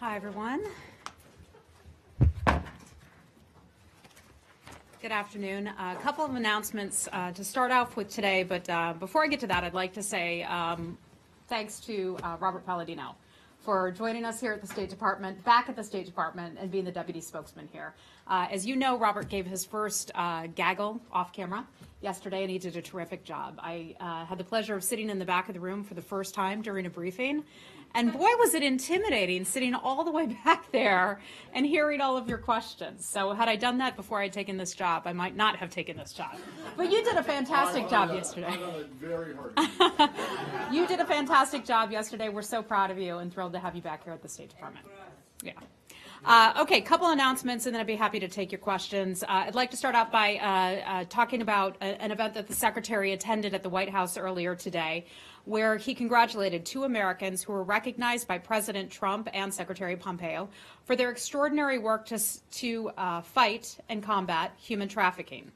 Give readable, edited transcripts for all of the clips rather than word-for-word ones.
Hi, everyone. Good afternoon. A couple of announcements to start off with today, but before I get to that, I'd like to say thanks to Robert Palladino for joining us here at the State Department, back at the State Department, and being the deputy spokesman here. As you know, Robert gave his first gaggle off camera yesterday, and he did a terrific job. I had the pleasure of sitting in the back of the room for the first time during a briefing, and boy, was it intimidating sitting all the way back there and hearing all of your questions. So had I done that before I'd taken this job, I might not have taken this job. But you did a fantastic job yesterday. I know it very hard. You did a fantastic job yesterday. We're so proud of you and thrilled to have you back here at the State Department. Yeah. Okay, couple announcements, and then I'd be happy to take your questions. I'd like to start out by talking about an event that the Secretary attended at the White House earlier today, where he congratulated two Americans who were recognized by President Trump and Secretary Pompeo for their extraordinary work to fight and combat human trafficking.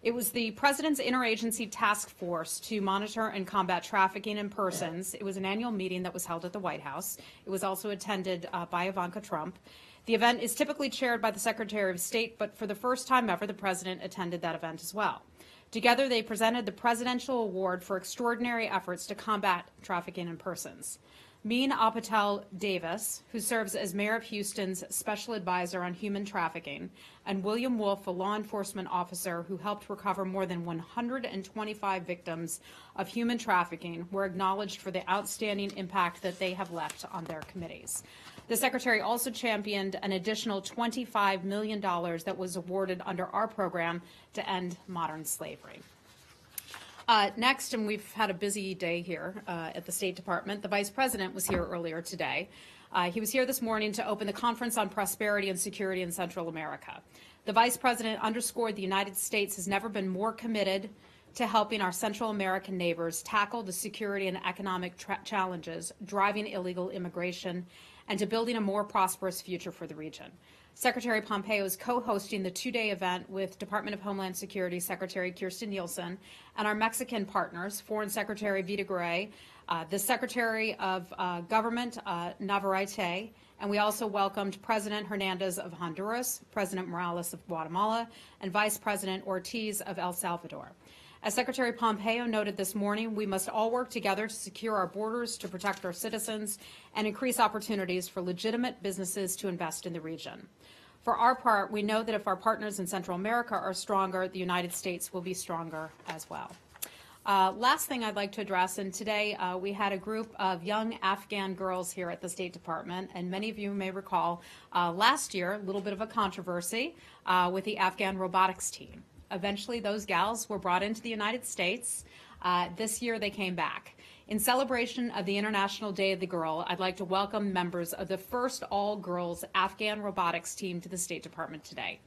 It was the President's Interagency Task Force to monitor and combat trafficking in persons. It was an annual meeting that was held at the White House. It was also attended by Ivanka Trump. The event is typically chaired by the Secretary of State, but for the first time ever, the President attended that event as well. Together, they presented the Presidential Award for Extraordinary Efforts to Combat Trafficking in Persons. Mean Apatel Davis, who serves as Mayor of Houston's Special Advisor on Human Trafficking, and William Wolf, a law enforcement officer who helped recover more than 125 victims of human trafficking, were acknowledged for the outstanding impact that they have left on their committees. The Secretary also championed an additional $25 million that was awarded under our program to end modern slavery. Next, and we've had a busy day here at the State Department, the Vice President was here earlier today. He was here this morning to open the Conference on Prosperity and Security in Central America. The Vice President underscored the United States has never been more committed to helping our Central American neighbors tackle the security and economic challenges driving illegal immigration and to building a more prosperous future for the region. Secretary Pompeo is co-hosting the two-day event with Department of Homeland Security Secretary Kirstjen Nielsen and our Mexican partners, Foreign Secretary Videgaray, the Secretary of Government Navarrete, and we also welcomed President Hernandez of Honduras, President Morales of Guatemala, and Vice President Ortiz of El Salvador. As Secretary Pompeo noted this morning, we must all work together to secure our borders, to protect our citizens, and increase opportunities for legitimate businesses to invest in the region. For our part, we know that if our partners in Central America are stronger, the United States will be stronger as well. Last thing I'd like to address, and today we had a group of young Afghan girls here at the State Department, and many of you may recall last year, a little bit of a controversy with the Afghan robotics team. Eventually, those gals were brought into the United States. This year, they came back. In celebration of the International Day of the Girl, I'd like to welcome members of the first all-girls Afghan robotics team to the State Department today.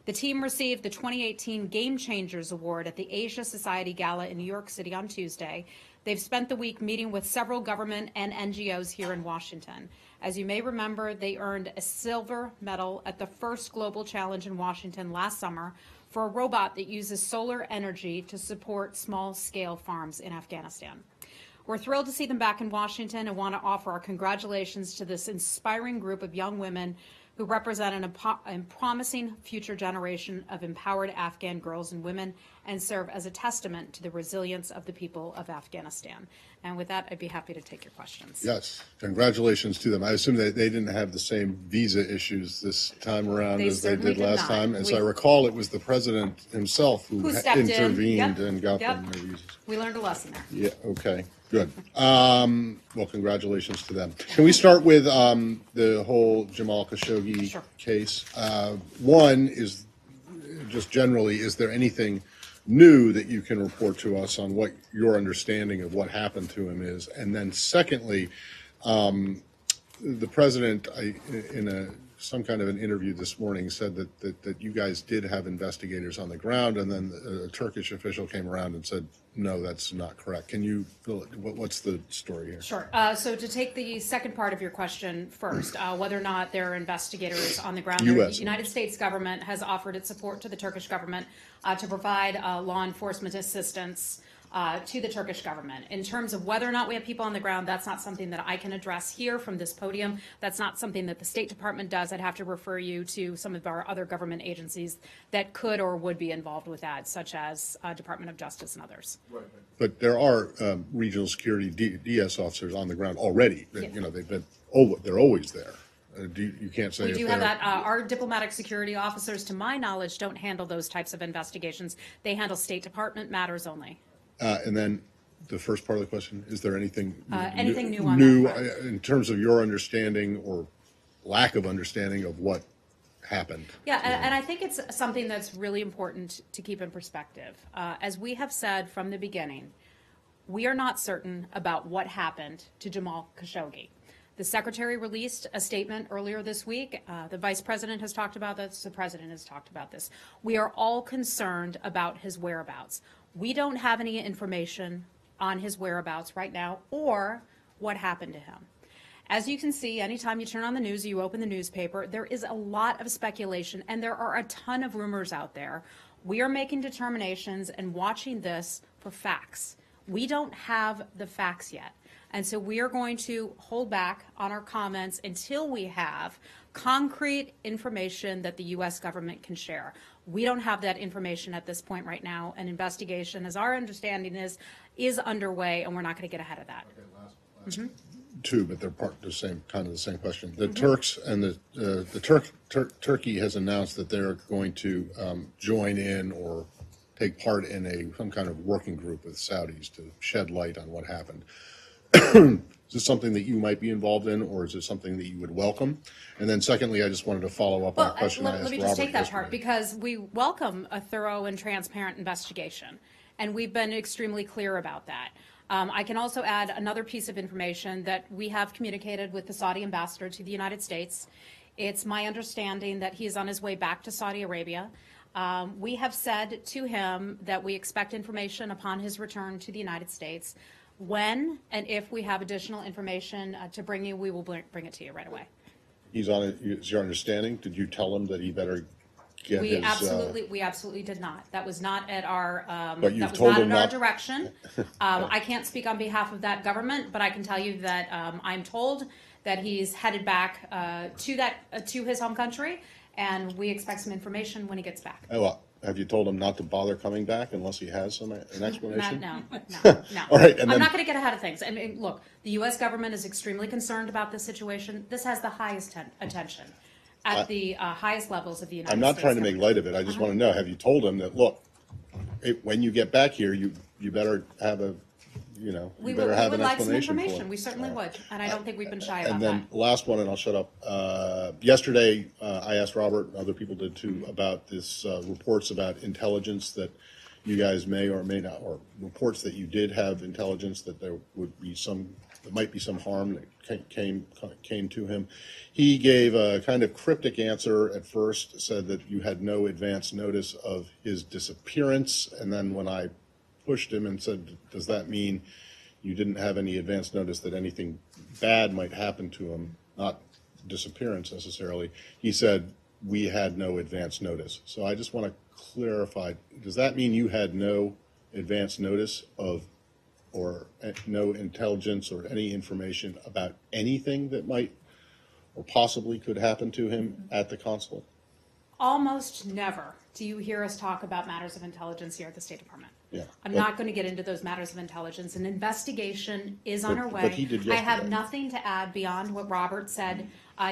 The team received the 2018 Game Changers Award at the Asia Society Gala in New York City on Tuesday. They've spent the week meeting with several government and NGOs here in Washington. As you may remember, they earned a silver medal at the first Global Challenge in Washington last summer for a robot that uses solar energy to support small-scale farms in Afghanistan. We're thrilled to see them back in Washington and want to offer our congratulations to this inspiring group of young women who represent a promising future generation of empowered Afghan girls and women and serve as a testament to the resilience of the people of Afghanistan. And with that, I'd be happy to take your questions. Yes, congratulations to them. I assume that they didn't have the same visa issues this time around as they did last time. As I recall, it was the president himself who intervened and got them their visas. We learned a lesson there. Yeah, okay, good. Well, congratulations to them. Can we start with the whole Jamal Khashoggi case? One is just generally, is there anything new that you can report to us on what your understanding of what happened to him is? And then secondly, the president, in some kind of an interview this morning, said that you guys did have investigators on the ground, and then a Turkish official came around and said, no, that's not correct. Can you, what's the story here? Sure. So to take the second part of your question first, whether or not there are investigators on the ground, the United States government has offered its support to the Turkish government to provide law enforcement assistance to the Turkish government. In terms of whether or not we have people on the ground, that's not something that I can address here from this podium. That's not something that the State Department does. I'd have to refer you to some of our other government agencies that could or would be involved with that, such as Department of Justice and others. Right. But there are regional security DS officers on the ground already. Yeah. You know, they're always there. You can't say We if do have they're- that. Our diplomatic security officers, to my knowledge, don't handle those types of investigations. They handle State Department matters only. And then the first part of the question, is there anything Anything new on that front? in terms of your understanding or lack of understanding of what happened? Yeah, and I think it's something that's really important to keep in perspective. As we have said from the beginning, we are not certain about what happened to Jamal Khashoggi. The Secretary released a statement earlier this week. The Vice President has talked about this. The President has talked about this. We are all concerned about his whereabouts. We don't have any information on his whereabouts right now or what happened to him. As you can see, anytime you turn on the news, you open the newspaper, there is a lot of speculation and there are a ton of rumors out there. We are making determinations and watching this for facts. We don't have the facts yet. And so we are going to hold back on our comments until we have concrete information that the U.S. government can share. We don't have that information at this point right now. An investigation, as our understanding is underway, and we're not going to get ahead of that. Okay, last two, but they're kind of the same question. The Turks and Turkey has announced that they're going to join in or take part in some kind of working group with Saudis to shed light on what happened. Is this something that you might be involved in, or is it something that you would welcome? And then secondly, I just wanted to follow up on a question I asked Robert. Let me just take that part, because we welcome a thorough and transparent investigation, and we've been extremely clear about that. I can also add another piece of information that we have communicated with the Saudi ambassador to the United States. It's my understanding that he is on his way back to Saudi Arabia. We have said to him that we expect information upon his return to the United States. When and if we have additional information to bring you, we will bring it to you right away. He's on it. Is your understanding? Did you tell him that he better get we his? We absolutely did not. That was not at our. But you that was told not him at our not. direction. I can't speak on behalf of that government, but I can tell you that I'm told that he's headed back to his home country, and we expect some information when he gets back. Oh, well, have you told him not to bother coming back unless he has an explanation? No. All right, and I'm then, not going to get ahead of things. I mean, look, the U.S. government is extremely concerned about this situation. This has the highest attention at the highest levels of the United States. I'm not trying to make light of it. I just want to know, have you told him that, look, when you get back here, you better have a, We better would have an like some explanation for information. it. We certainly would, and I don't think we've been shy about And then that. last one, and I'll shut up. Yesterday, I asked Robert, and other people did too, about this reports about intelligence that you guys may or may not, or reports that you did have intelligence that there might be some harm that came to him. He gave a kind of cryptic answer at first, said that you had no advance notice of his disappearance, and then when I pushed him and said, does that mean you didn't have any advance notice that anything bad might happen to him, not disappearance necessarily, he said, we had no advance notice. So I just want to clarify, does that mean you had no advance notice of, or no intelligence or any information about anything that might or possibly could happen to him at the consulate? Almost never do you hear us talk about matters of intelligence here at the State Department. Yeah, I'm not going to get into those matters of intelligence. An investigation is on our way. But he did I have yesterday. nothing to add beyond what Robert said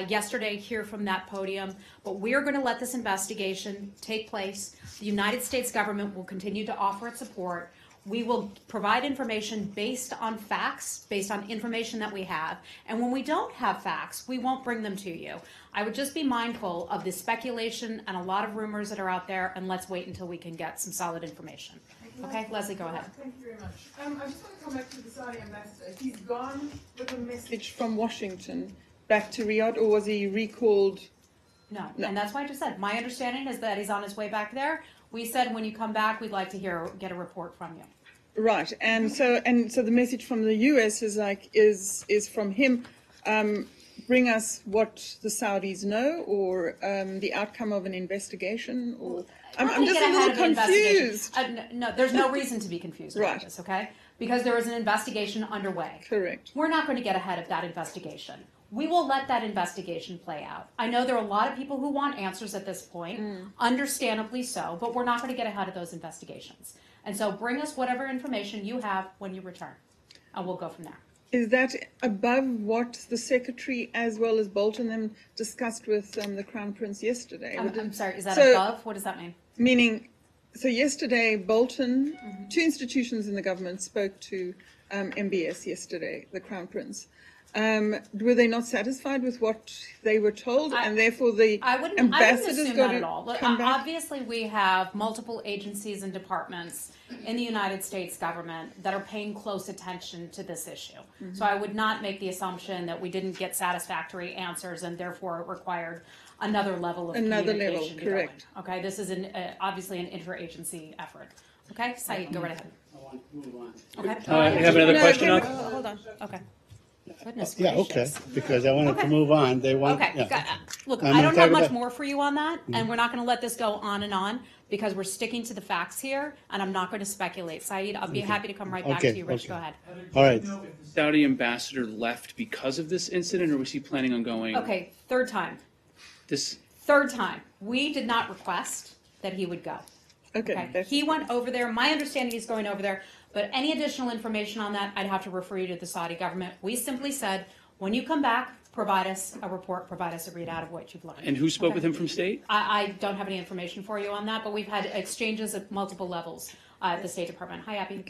yesterday here from that podium. But we're going to let this investigation take place. The United States government will continue to offer its support. We will provide information based on facts, based on information that we have. And when we don't have facts, we won't bring them to you. I would just be mindful of the speculation and a lot of rumors that are out there, and let's wait until we can get some solid information. Okay, Leslie, go ahead. Thank you very much. I just want to come back to the Saudi ambassador. He's gone with a message from Washington back to Riyadh, or was he recalled? No, and that's why I just said, my understanding is that he's on his way back there. We said when you come back, we'd like to get a report from you. Right, and so the message from the US is from him. Bring us what the Saudis know, or the outcome of an investigation, or I'm We're not just gonna a get ahead little of the investigation. confused. No, there's no reason to be confused about Right. this, okay? Because there is an investigation underway. Correct. We're not going to get ahead of that investigation. We will let that investigation play out. I know there are a lot of people who want answers at this point, understandably so, but we're not going to get ahead of those investigations. And so bring us whatever information you have when you return, and we'll go from there. Is that above what the Secretary as well as Bolton then discussed with the Crown Prince yesterday? I'm sorry, is that So- above? What does that mean? Meaning, so yesterday Bolton, two institutions in the government spoke to MBS yesterday, the Crown Prince. Were they not satisfied with what they were told, and therefore the I wouldn't ambassadors assume got that at to all. Look, come back? obviously, we have multiple agencies and departments in the United States government that are paying close attention to this issue. So I would not make the assumption that we didn't get satisfactory answers and therefore it required another level of Another communication. level, to go in. correct. Okay, this is obviously an interagency effort. Okay, Saeed, go right ahead. I want to move on. Okay. You have another No, question okay, up? Hold on. Okay. Goodness Yeah, okay, gracious. because I wanted Okay. to move on. They want, Okay, yeah. look, I'm I gonna don't talk have much about- more for you on that, and we're not going to let this go on and on because we're sticking to the facts here, and I'm not going to speculate. Saeed, I'll be happy to come right back Okay, to you. Rich, okay. go ahead. All right, Saudi ambassador left because of this incident, or was he planning on going? Okay, third time. This, Third time. We did not request that he would go. Okay, Okay, that's- he went over there. My understanding he's going over there, but any additional information on that, I'd have to refer you to the Saudi government. We simply said, when you come back, provide us a report, provide us a readout of what you've learned. and who spoke Okay. with him from state? I don't have any information for you on that, but we've had exchanges at multiple levels at the State Department. Hi, Abby.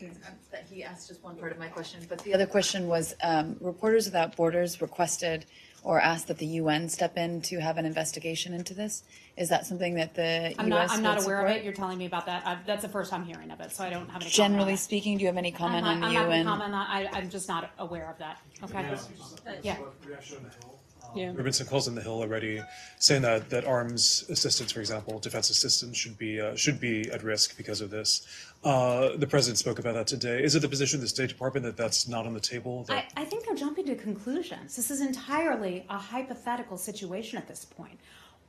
That he asked just one part of my question, but the other question was, Reporters Without Borders requested or asked that the UN step in to have an investigation into this. Is that something that the I'm US not would aware of support? it. You're telling me about that. That's the first I'm hearing of it, so I don't have any. Generally comment on speaking, do you have any it. comment I'm on not going to UN? comment on that. I'm just not aware of that. Okay. Yeah. Yeah. There have been some calls in the Hill already saying that arms assistance, for example, defense assistance should be at risk because of this. The president spoke about that today. Is it the position of the State Department that that's not on the table? I think they're jumping to conclusions. This is entirely a hypothetical situation at this point.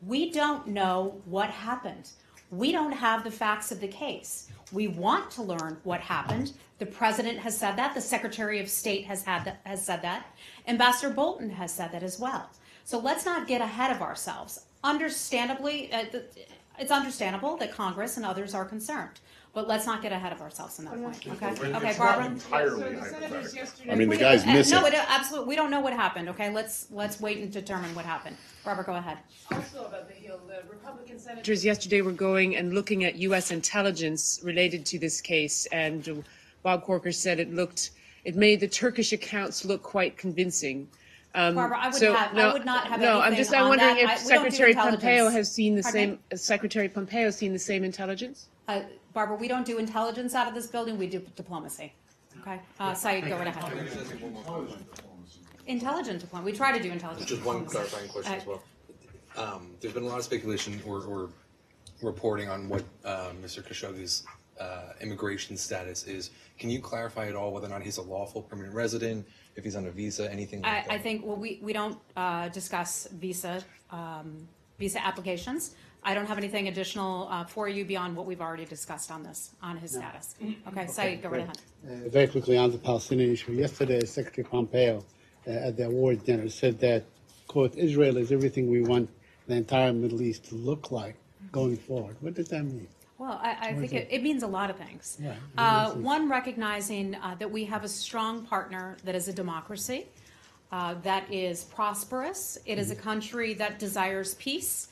We don't know what happened. We don't have the facts of the case. We want to learn what happened. The president has said that. The Secretary of State has said that. Ambassador Bolton has said that as well. So let's not get ahead of ourselves. Understandably, it's understandable that Congress and others are concerned, but let's not get ahead of ourselves on that point. Okay, okay, Barbara. Entirely hypothetical. I mean, the guy's missing. No, absolutely. We don't know what happened. Okay, let's wait and determine what happened. Barbara, go ahead. Also about the Hill, the Republican senators yesterday were going and looking at U.S. intelligence related to this case, and Bob Corker said it made the Turkish accounts look quite convincing. Barbara, I would not have No, I'm anything just on wondering that. if We don't do Secretary intelligence. Pompeo has seen the Pardon me? same. Secretary Pompeo seen the same intelligence. Barbara, we don't do intelligence out of this building. We do diplomacy. Okay, Saeed, go right ahead. Intelligent diplomacy. We try to do intelligence. Just one clarifying question as well. There's been a lot of speculation or reporting on what Mr. Khashoggi's immigration status is. Can you clarify at all whether or not he's a lawful permanent resident, if he's on a visa, anything like that? I think, well, we don't discuss visa applications. I don't have anything additional for you beyond what we've already discussed on his status. Okay, Saeed, go right ahead. very quickly on the Palestinian issue. Yesterday, Secretary Pompeo at the award dinner said that, quote, Israel is everything we want the entire Middle East to look like going forward. What does that mean? Well, I think it means a lot of things. Yeah, One, recognizing that we have a strong partner that is a democracy, that is prosperous. It is a country that desires peace.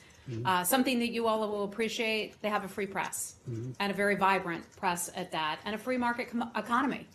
Something that you all will appreciate, they have a free press and a very vibrant press at that, and a free market economy.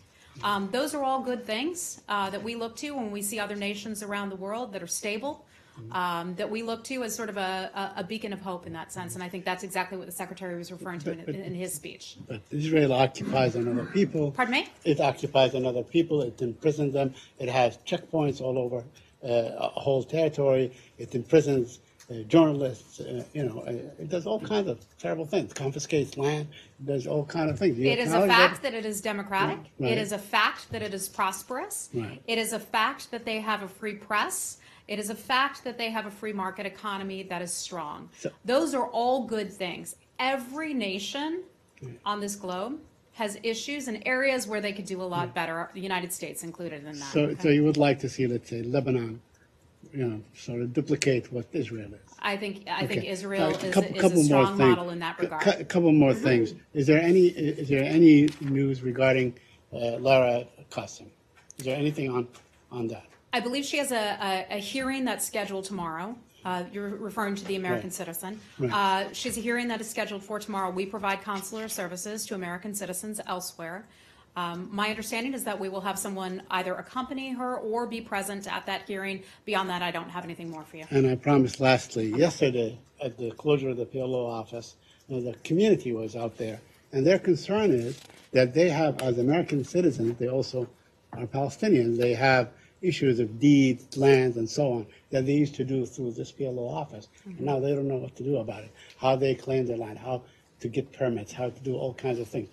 Those are all good things that we look to when we see other nations around the world that are stable, that we look to as sort of a beacon of hope in that sense. And I think that's exactly what the Secretary was referring to in his speech. But Israel occupies another people. Pardon me? It occupies another people. It imprisons them. It has checkpoints all over a whole territory. It imprisons journalists. It does all kinds of terrible things. Confiscates land. Does all kinds of things. It is a fact that it is democratic. Right. It is a fact that it is prosperous. Right. It is a fact that they have a free press. It is a fact that they have a free market economy that is strong. Those are all good things. every nation on this globe has issues and areas where they could do a lot better, the United States included in that. So you would like to see, let's say, Lebanon, sort of duplicate what Israel is? I think Okay. Israel is Couple a more strong things. model in that regard. A couple more things. Is there any news regarding Lara Qasim? Is there anything on that? I believe she has a hearing that's scheduled tomorrow. You're referring to the American Right. citizen. Right. She has a hearing that is scheduled for tomorrow. We provide consular services to American citizens elsewhere. My understanding is that we will have someone either accompany her or be present at that hearing. Beyond that, I don't have anything more for you. And I promised lastly, yesterday at the closure of the PLO office, the community was out there, and their concern is that they have, as American citizens, they also are Palestinians. They have issues of deeds, lands, and so on that they used to do through this PLO office. And now they don't know what to do about it, how they claim their land, how to get permits, how to do all kinds of things.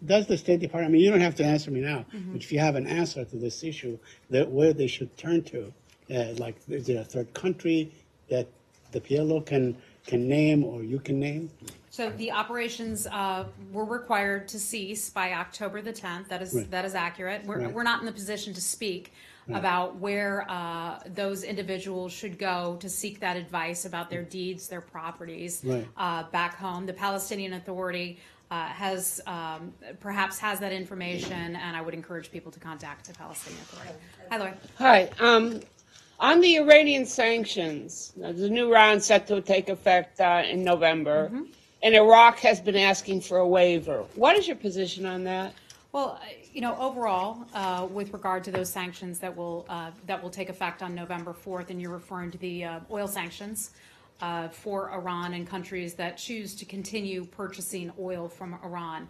Does the State Department, I mean, you don't have to answer me now, but if you have an answer to this issue, where they should turn to, like is there a third country that the PLO can name or you can name? So the operations were required to cease by October the 10th. Right. That is accurate. Right. We're not in the position to speak about where those individuals should go to seek that advice about their deeds, their properties Right. back home. The Palestinian Authority has perhaps has that information, and I would encourage people to contact the Palestinian Authority. Hi, Lori. Hi. On the Iranian sanctions, the new round set to take effect in November, and Iraq has been asking for a waiver. What is your position on that? Well, overall, with regard to those sanctions that will take effect on November 4th, and you're referring to the oil sanctions for Iran and countries that choose to continue purchasing oil from Iran.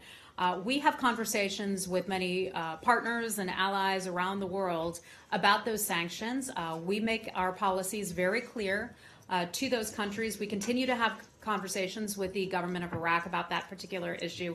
We have conversations with many partners and allies around the world about those sanctions. We make our policies very clear to those countries. We continue to have conversations with the government of Iraq about that particular issue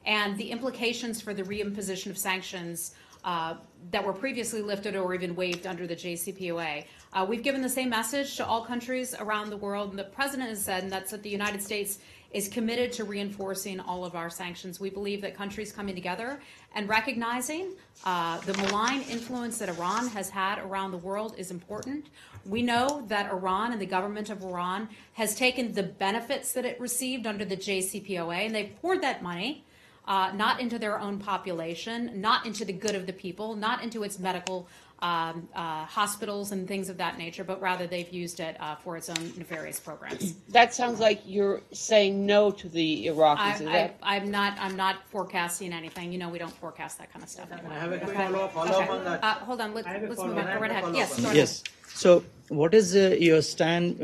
and the implications for the reimposition of sanctions that were previously lifted or even waived under the JCPOA. We've given the same message to all countries around the world, and the President has said, and that's that the United States is committed to reinforcing all of our sanctions. We believe that countries coming together and recognizing the malign influence that Iran has had around the world is important. We know that Iran and the government of Iran has taken the benefits that it received under the JCPOA, and they've poured that money not into their own population, not into the good of the people, not into its medical hospitals and things of that nature, but rather they've used it for its own nefarious programs. That sounds like you're saying no to the Iraqis. I'm not forecasting anything. We don't forecast that kind of stuff anymore. I have a quick follow-up on that. Hold on, let's move on. Go right ahead. Yes, go Yes. So what is your stand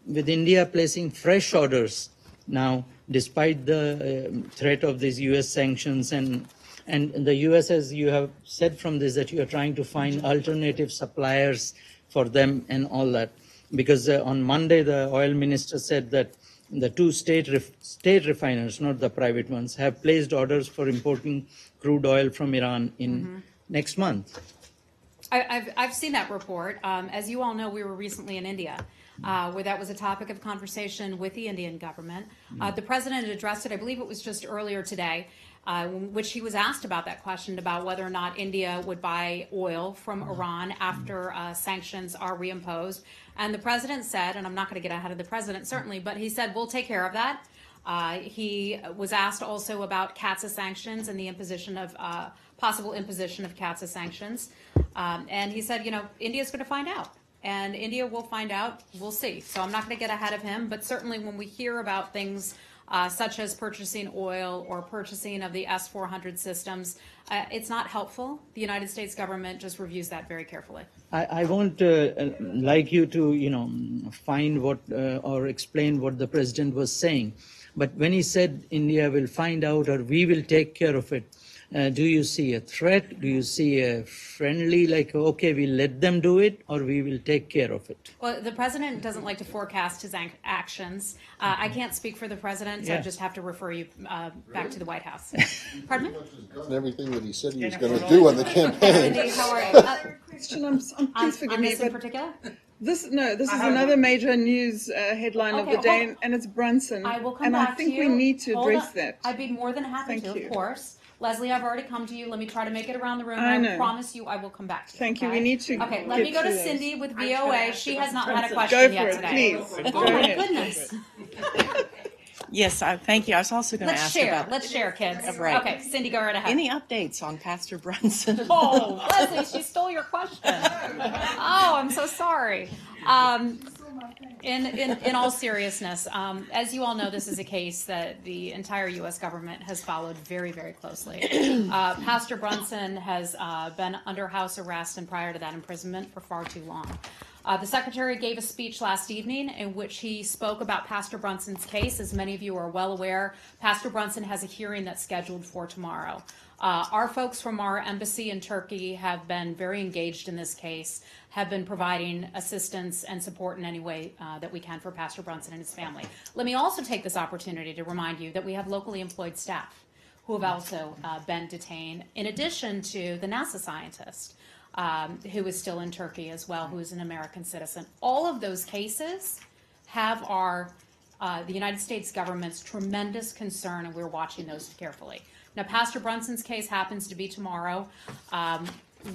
with India placing fresh orders now, despite the threat of these U.S. sanctions and the U.S., as you have said from this, that you are trying to find alternative suppliers for them and all that? Because on Monday, the oil minister said that the two state refiners, not the private ones, have placed orders for importing crude oil from Iran in next month. I've seen that report. As you all know, we were recently in India, where that was a topic of conversation with the Indian government. The president had addressed it, I believe it was just earlier today, in which he was asked about that question about whether or not India would buy oil from Iran after sanctions are reimposed. And the president said, and I'm not going to get ahead of the president certainly, but he said, we'll take care of that. He was asked also about CAATSA sanctions and the imposition of possible imposition of CAATSA sanctions. And he said, India's going to find out. And India will find out. We'll see. So I'm not going to get ahead of him. But certainly when we hear about things such as purchasing oil or purchasing of the S-400 systems, it's not helpful. The United States government just reviews that very carefully. I won't like you to, find what or explain what the president was saying. But when he said India will find out or we will take care of it, do you see a threat? Do you see a friendly, like, okay, we'll let them do it, or we will take care of it? Well, the president doesn't like to forecast his actions. I can't speak for the president, so I just have to refer you back to the White House. Pardon me? Done everything that he said he was going to do on the campaign. Cindy, how are you? Question, please forgive On me, this in but particular? This is another major news headline of Okay, the day, hold- and it's Brunson. I will come and back I think to you. we need to Hold address on. that. I'd be more than happy Thank to, you. of course. Leslie, I've already come to you. Let me try to make it around the room. I I know. promise you I will come back to you. Thank you. okay? We need to Okay, let get me go to through those. Cindy with VOA. She has not had a Go question for yet it, today. please. Oh Go my ahead. goodness. Yes, thank you. I was also going to Let's ask share. about Let's share, kids. Right. Okay, Cindy, go right ahead. any updates on Pastor Brunson. Oh, Leslie, she stole your question. Oh, I'm so sorry. In all seriousness, as you all know, this is a case that the entire U.S. government has followed very, very closely. Pastor Brunson has been under house arrest and prior to that imprisonment for far too long. The Secretary gave a speech last evening in which he spoke about Pastor Brunson's case. As many of you are well aware, Pastor Brunson has a hearing that's scheduled for tomorrow. Our folks from our embassy in Turkey have been very engaged in this case, have been providing assistance and support in any way that we can for Pastor Brunson and his family. Let me also take this opportunity to remind you that we have locally employed staff who have also been detained, in addition to the NASA scientist who is still in Turkey as well, who is an American citizen. All of those cases have the United States government's tremendous concern, and we're watching those carefully. Now, Pastor Brunson's case happens to be tomorrow.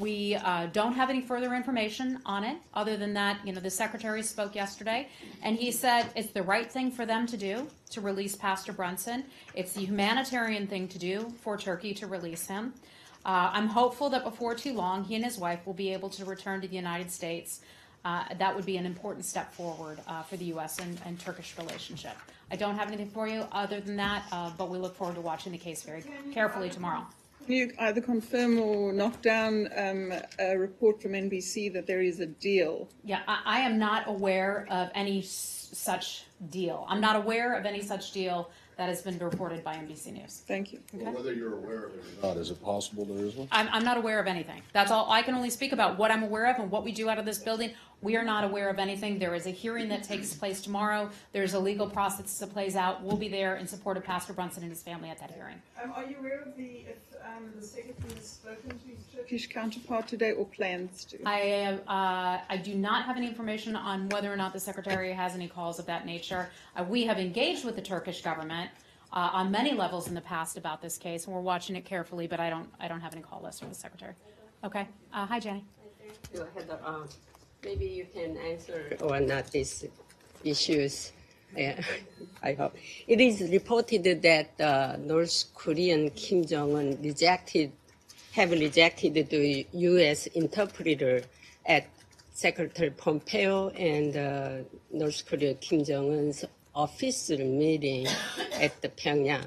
We don't have any further information on it, other than that, the Secretary spoke yesterday, and he said it's the right thing for them to do to release Pastor Brunson. It's the humanitarian thing to do for Turkey to release him. I'm hopeful that before too long, he and his wife will be able to return to the United States. That would be an important step forward for the U.S. and Turkish relationship. I don't have anything for you other than that, but we look forward to watching the case very carefully tomorrow. Can you either confirm or knock down a report from NBC that there is a deal? Yeah, I am not aware of any such deal. I'm not aware of any such deal that has been reported by NBC News. Thank you. Well, whether you're aware of it or not, is it possible there is one? I'm not aware of anything. That's all. I can only speak about what I'm aware of and what we do out of this building. We are not aware of anything. There is a hearing that takes place tomorrow. There's a legal process that plays out. We'll be there in support of Pastor Brunson and his family at that hearing. Are you aware of if the Secretary has spoken to his Turkish counterpart today or plans to? I do not have any information on whether or not the Secretary has any calls of that nature. We have engaged with the Turkish government on many levels in the past about this case, and we're watching it carefully, but I don't have any call lists from the Secretary. Okay. Hi, Jenny. Heather, maybe you can answer or not these issues. I hope. It is reported that North Korean Kim Jong-un have rejected the U.S. interpreter at Secretary Pompeo and North Korea Kim Jong-un's official meeting at the Pyongyang.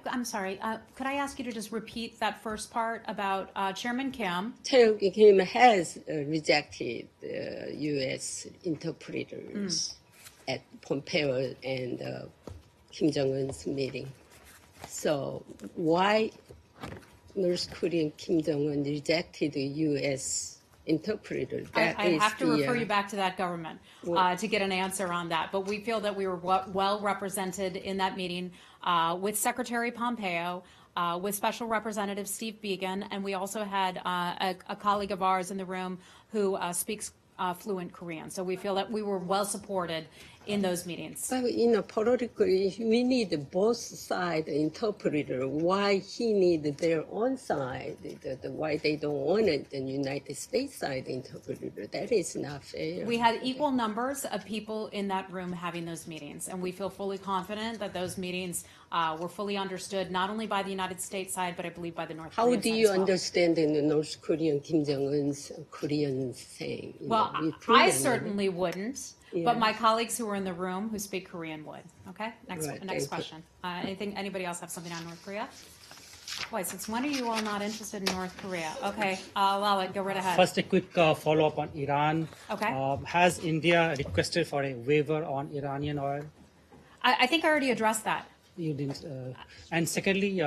I'm sorry, could I ask you to just repeat that first part about Chairman Kim? Chairman Kim has rejected U.S. interpreters at Pompeo and Kim Jong-un's meeting. So why North Korean Kim Jong-un rejected the U.S. interpreter? I have to refer you back to that government to get an answer on that. But we feel that we were well represented in that meeting with Secretary Pompeo, with Special Representative Steve Biegun, and we also had a colleague of ours in the room who speaks fluent Korean. So we feel that we were well supported in those meetings. But politically, we need both side interpreter. Why he need their own side? Why they don't want it? The United States side interpreter. That is not fair. We had equal numbers of people in that room having those meetings, and we feel fully confident that those meetings were fully understood not only by the United States side, but I believe by the North Korean side. How do you understand the North Korean Kim Jong-un's Korean saying? Well, I certainly wouldn't. Yeah. But my colleagues who are in the room who speak Korean would. Okay, next Right, question. Anybody else have something on North Korea? Boy, since when are you all not interested in North Korea? Okay, I'll allow it. Go right ahead. First, a quick follow-up on Iran. Okay. Has India requested for a waiver on Iranian oil? I think I already addressed that. You didn't. And secondly,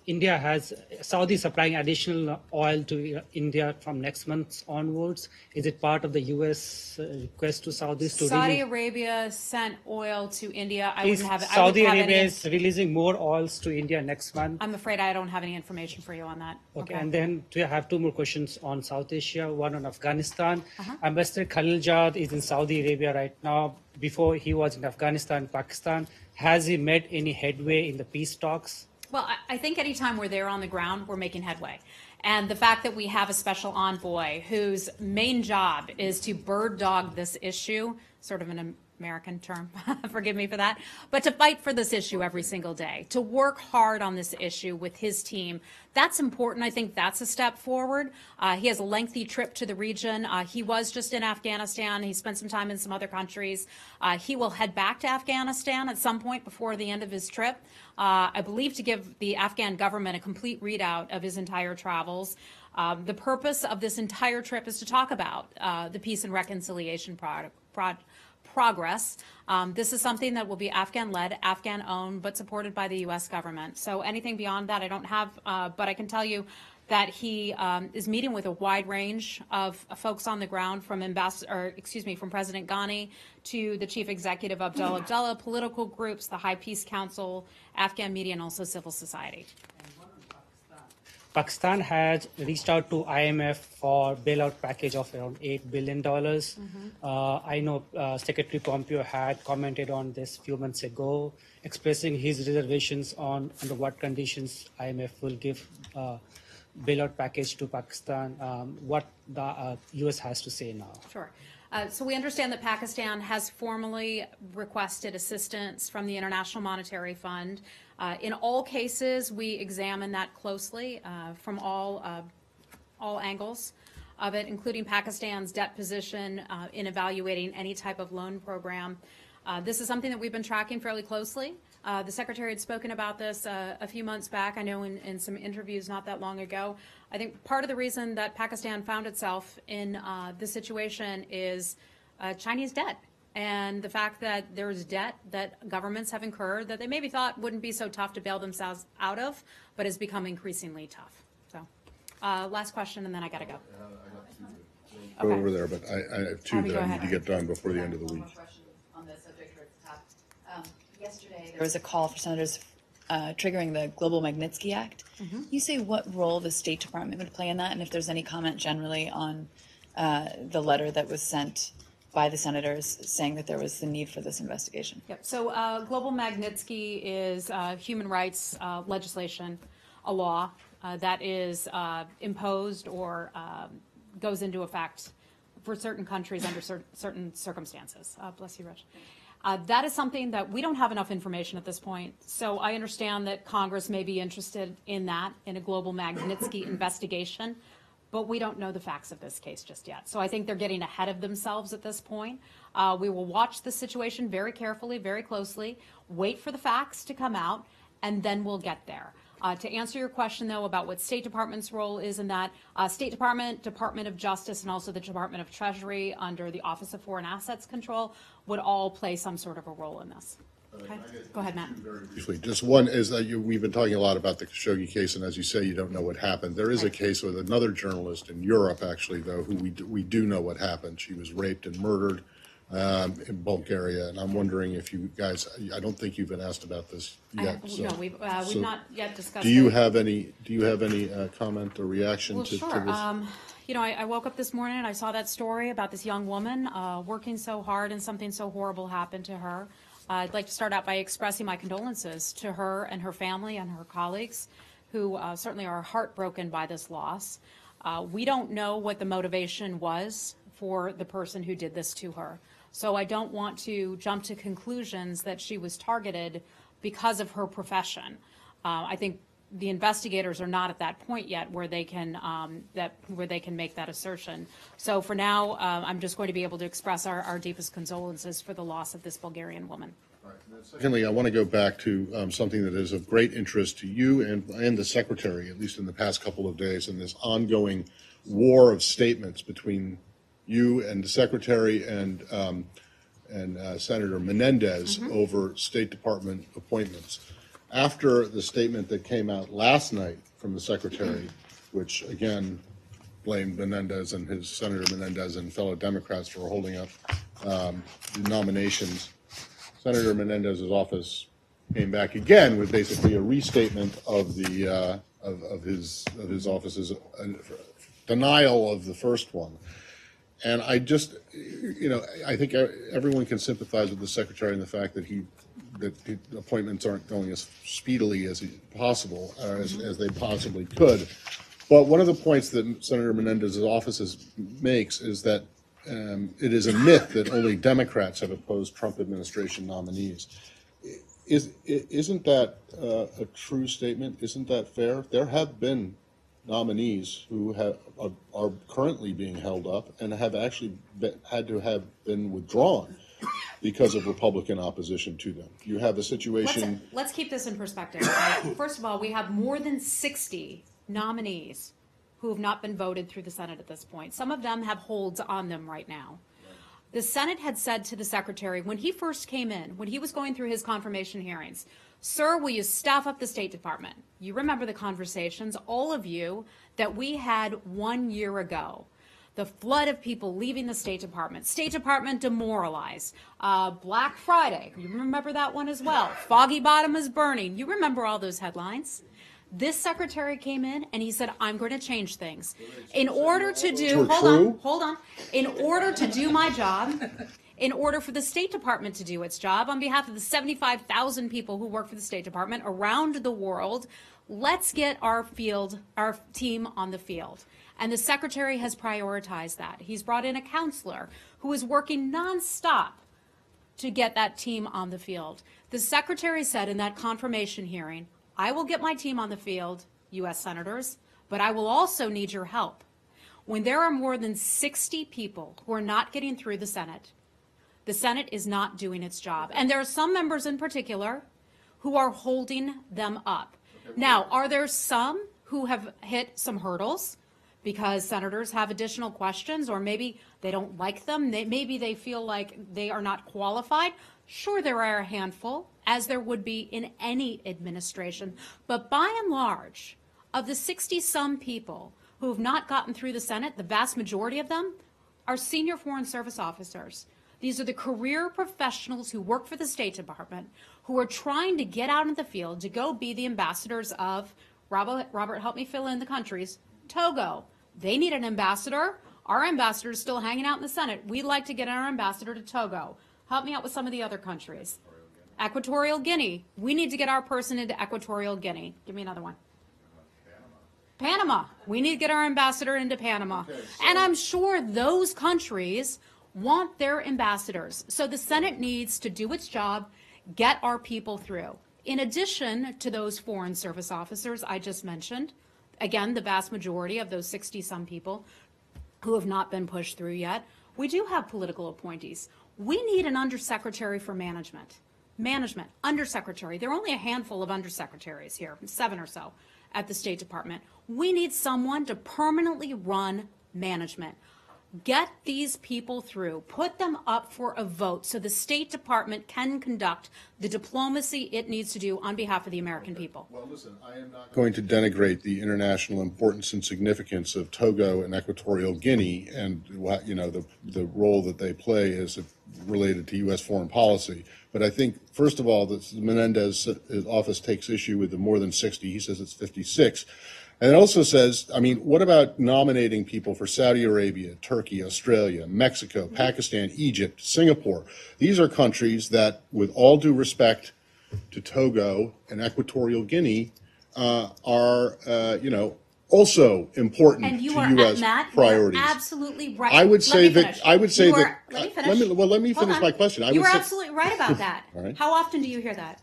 India has Saudi supplying additional oil to India from next month onwards. Is it part of the U.S. Request to Saudis to Saudi release? Arabia sent oil to India. I Is wouldn't have. I Saudi wouldn't have Arabia any. is releasing more oils to India next month? I'm afraid I don't have any information for you on that. Okay, and then I have two more questions on South Asia, one on Afghanistan. Uh-huh. Ambassador Khalilzad is in Saudi Arabia right now. Before he was in Afghanistan, Pakistan. Has he made any headway in the peace talks? Well, I think anytime we're there on the ground, we're making headway. And the fact that we have a special envoy whose main job is to bird dog this issue, sort of an American term, forgive me for that, but to fight for this issue every single day, to work hard on this issue with his team, that's important. I think that's a step forward. He has a lengthy trip to the region. He was just in Afghanistan. He spent some time in some other countries. He will head back to Afghanistan at some point before the end of his trip, I believe to give the Afghan government a complete readout of his entire travels. The purpose of this entire trip is to talk about the peace and reconciliation progress. This is something that will be Afghan-led, Afghan-owned, but supported by the U.S. government. So anything beyond that, I don't have, but I can tell you that he is meeting with a wide range of folks on the ground, from from President Ghani to the Chief Executive Abdullah, political groups, the High Peace Council, Afghan media, and also civil society. Pakistan has reached out to IMF for bailout package of around $8 billion. I know Secretary Pompeo had commented on this a few months ago, expressing his reservations on under what conditions IMF will give bailout package to Pakistan. What the U.S. has to say now? Sure. So we understand that Pakistan has formally requested assistance from the International Monetary Fund. In all cases, we examine that closely from all angles of it, including Pakistan's debt position in evaluating any type of loan program. This is something that we've been tracking fairly closely. The Secretary had spoken about this a few months back, I know in some interviews not that long ago. I think part of the reason that Pakistan found itself in this situation is Chinese debt, and the fact that there's debt that governments have incurred that they maybe thought wouldn't be so tough to bail themselves out of, but has become increasingly tough. So last question, and then I got to go. Go over there, but I have two Abby, that go I need ahead. to get done before the end of the week. On the subject right at the top. Yesterday, there was a call for senators triggering the Global Magnitsky Act. You say what role the State Department would play in that, and if there's any comment generally on the letter that was sent by the senators saying that there was the need for this investigation. Yep. So Global Magnitsky is human rights legislation, a law that is imposed or goes into effect for certain countries under certain circumstances. Bless you, Rich. That is something that we don't have enough information at this point. So I understand that Congress may be interested in that, in a Global Magnitsky investigation, but we don't know the facts of this case just yet. So I think they're getting ahead of themselves at this point. We will watch the situation very carefully, very closely, wait for the facts to come out, and then we'll get there. To answer your question, though, about what State Department's role is in that, State Department, Department of Justice, and also the Department of Treasury under the Office of Foreign Assets Control would all play some sort of a role in this. Okay. Go ahead, Matt. Briefly, just one is that we've been talking a lot about the Khashoggi case, and as you say, you don't know what happened. There is a case with another journalist in Europe, actually, though, who we do know what happened. She was raped and murdered in Bulgaria, and I'm wondering if you guys, I don't think you've been asked about this yet. No, we've not yet discussed Do you it. have any comment or reaction Well, to sure. this? You know, I woke up this morning and I saw that story about this young woman working so hard and something so horrible happened to her. I'd like to start out by expressing my condolences to her and her family and her colleagues who certainly are heartbroken by this loss. We don't know what the motivation was for the person who did this to her. So I don't want to jump to conclusions that she was targeted because of her profession. I think the investigators are not at that point yet where they can make that assertion. So for now, I'm just going to be able to express our deepest condolences for the loss of this Bulgarian woman. Secondly, I want to go back to something that is of great interest to you and the Secretary, at least in the past couple of days, in this ongoing war of statements between you and the Secretary and Senator Menendez over State Department appointments. after the statement that came out last night from the Secretary, which again blamed Menendez and Senator Menendez and fellow Democrats for holding up the nominations, Senator Menendez's office came back again with basically a restatement of the of his office's denial of the first one. And I just, I think everyone can sympathize with the Secretary in the fact that the appointments aren't going as speedily as possible, as they possibly could. But one of the points that Senator Menendez's office makes is that it is a myth that only Democrats have opposed Trump administration nominees. Isn't that a true statement? Isn't that fair? There have been nominees who are currently being held up and have actually had to have been withdrawn because of Republican opposition to them. You have a situation. Let's keep this in perspective. First of all, we have more than 60 nominees who have not been voted through the Senate at this point. Some of them have holds on them right now. The Senate had said to the Secretary when he first came in, when he was going through his confirmation hearings, "Sir, will you staff up the State Department?" You remember the conversations, all of you, that we had 1 year ago. The flood of people leaving the State Department demoralized. Black Friday, you remember that one as well. Foggy Bottom is burning. You remember all those headlines. This Secretary came in and he said, "I'm going to change things. In order to do, hold on. In order to do my job, in order for the State Department to do its job, on behalf of the 75,000 people who work for the State Department around the world, let's get our team on the field." And the Secretary has prioritized that. He's brought in a counselor who is working nonstop to get that team on the field. The Secretary said in that confirmation hearing, "I will get my team on the field, U.S. Senators, but I will also need your help." When there are more than 60 people who are not getting through the Senate is not doing its job. And there are some members in particular who are holding them up. Now, are there some who have hit some hurdles because senators have additional questions, or maybe they don't like them, maybe they feel like they are not qualified? Sure, there are a handful, as there would be in any administration. But by and large, of the 60-some people who have not gotten through the Senate, the vast majority of them are senior Foreign Service officers. These are the career professionals who work for the State Department, who are trying to get out in the field to go be the ambassadors of, Robert, help me fill in the countries, Togo. They need an ambassador. Our ambassador is still hanging out in the Senate. We'd like to get our ambassador to Togo. Help me out with some of the other countries. Equatorial Guinea. We need to get our person into Equatorial Guinea. Give me another one. Panama. We need to get our ambassador into Panama. Okay, and I'm sure those countries want their ambassadors. So the Senate needs to do its job, get our people through. In addition to those Foreign Service officers I just mentioned, again, the vast majority of those 60-some people who have not been pushed through yet, we do have political appointees. We need an undersecretary for management. Undersecretary. There are only a handful of undersecretaries here, 7 or so, at the State Department. We need someone to permanently run management. Get these people through, put them up for a vote so the State Department can conduct the diplomacy it needs to do on behalf of the American people. Well, listen, I am not going to denigrate the international importance and significance of Togo and Equatorial Guinea and the role that they play as related to U.S. foreign policy. But I think, first of all, the Menendez office takes issue with the more than 60. He says it's 56. And it also says, I mean, what about nominating people for Saudi Arabia, Turkey, Australia, Mexico, Pakistan, Egypt, Singapore? These are countries that, with all due respect to Togo and Equatorial Guinea, are, also important to U.S. priorities. You are absolutely right. I would say that. Let me finish. Let me finish my question. You are absolutely right about that. All right. How often do you hear that?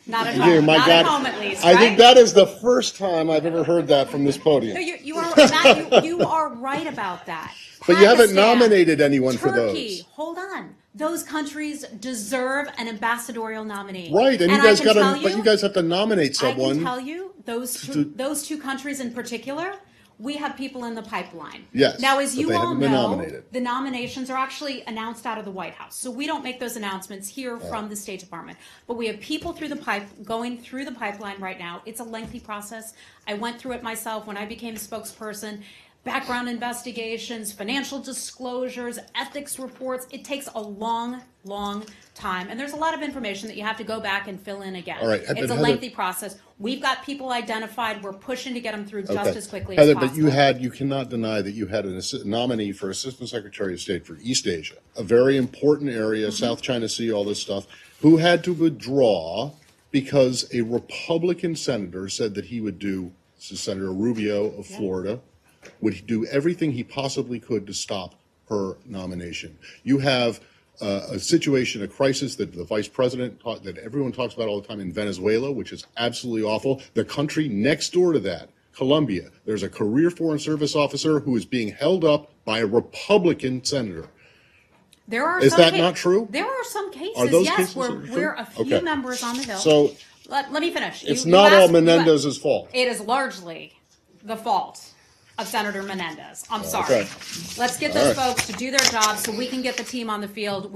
Not at home. Yeah, Not at home, at least. I right? think that is the first time I've ever heard that from this podium. No, you are, Matt, you are right about that. But you haven't nominated anyone for those. Turkey, hold on. Those countries deserve an ambassadorial nominee. Right, and you guys but you guys have to nominate someone. I can tell you, those two countries in particular we have people in the pipeline. Yes, Now, as but you they all haven't been know, nominated. the nominations are actually announced out of the White House. So we don't make those announcements here from the State Department. But we have people through the going through the pipeline right now. It's a lengthy process. I went through it myself when I became a spokesperson. Background investigations, financial disclosures, ethics reports. It takes a long, long time. And there's a lot of information that you have to go back and fill in again. All right, It's a Heather- lengthy process. We've got people identified. We're pushing to get them through just Okay. as quickly Heather, as possible. but you cannot deny that you had a nominee for Assistant Secretary of State for East Asia, a very important area, South China Sea, all this stuff, who had to withdraw because a Republican senator said that he would do, this is Senator Rubio of Florida, would do everything he possibly could to stop her nomination. You have a situation, a crisis that the vice president, that everyone talks about all the time in Venezuela, which is absolutely awful. The country next door to that, Colombia, there's a career Foreign Service officer who is being held up by a Republican senator. Is that not true? There are some cases, Are those yes, cases where that are true? we're a few Okay. members on the Hill. So let me finish. it's You not all asked- Menendez's fault. It is largely the fault of Senator Menendez. I'm sorry. Okay. Let's get All those right. folks to do their job so we can get the team on the field.